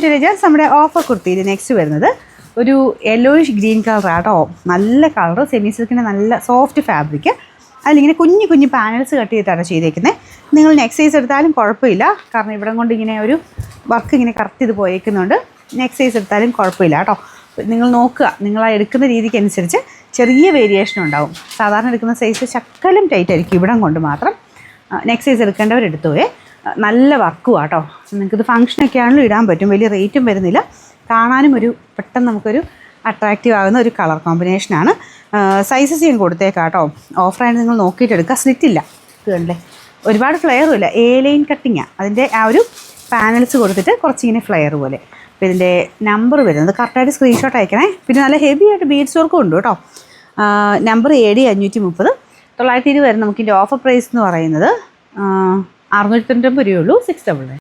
Just നമ്മുടെ offer കുർത്തിയിൽ next വരുന്നത് ഒരു യെല്ലോയിഷ് ഗ്രീൻ കളറാട്ടോ. നല്ല കളർ, സെമി സിൽക്കിൻ്റെ നല്ല സോഫ്റ്റ് ഫാബ്രിക്. അതിലിങ്ങനെ കുഞ്ഞു കുഞ്ഞു പാനൽസ് കട്ട് ചെയ്തിട്ടാണ് ചെയ്തേക്കുന്നത്. നിങ്ങൾ നെക്സ്റ്റ് സൈസ് എടുത്താലും കുഴപ്പമില്ല, കാരണം ഇവിടെ കൊണ്ട് ഇങ്ങനെ ഒരു വർക്ക് ഇങ്ങനെ കറക്റ്റ് ചെയ്ത് പോയേക്കുന്നുണ്ട്. നെക്സ്റ്റ് സൈസ് എടുത്താലും കുഴപ്പമില്ല കേട്ടോ. നിങ്ങൾ നോക്കുക, നിങ്ങൾ ആ എടുക്കുന്ന രീതിക്ക് അനുസരിച്ച് ചെറിയ വേരിയേഷൻ ഉണ്ടാവും. സാധാരണ എടുക്കുന്ന സൈസ് ശക്കലും ടൈറ്റ് ആയിരിക്കും, ഇവിടം കൊണ്ട് മാത്രം. നെക്സ്റ്റ് സൈസ് എടുക്കേണ്ടവരെടുത്തുപോയേ. നല്ല വർക്കും കേട്ടോ. നിങ്ങൾക്കിത് ഫംഗ്ഷനൊക്കെ ആണെങ്കിലും ഇടാൻ പറ്റും. വലിയ റേറ്റും വരുന്നില്ല, കാണാനും ഒരു പെട്ടെന്ന് നമുക്കൊരു അട്രാക്റ്റീവ് ആകുന്ന ഒരു കളർ കോമ്പിനേഷനാണ്. സൈസസ് ഞാൻ കൊടുത്തേക്കാം കേട്ടോ. ഓഫറായിട്ട് നിങ്ങൾ നോക്കിയിട്ട് എടുക്കുക. സ്ലിറ്റില്ല, കണ്ടേ, ഒരുപാട് ഫ്ലെയറും ഇല്ല. എ ലൈൻ കട്ടിങ്ങാണ് അതിൻ്റെ ആ ഒരു പാനൽസ് കൊടുത്തിട്ട് കുറച്ചിങ്ങനെ ഫ്ലെയർ പോലെ. അപ്പോൾ ഇതിൻ്റെ നമ്പർ വരുന്നത് കറക്റ്റായിട്ട് സ്ക്രീൻഷോട്ട് അയക്കണേ. പിന്നെ നല്ല ഹെവി ആയിട്ട് ബീഡ്സ് വർക്കും ഉണ്ട് കേട്ടോ. നമ്പർ AD 530 920 വരെ. നമുക്കിൻ്റെ ഓഫർ പ്രൈസ് എന്ന് പറയുന്നത് 699 രൂപയുള്ളൂ. 699.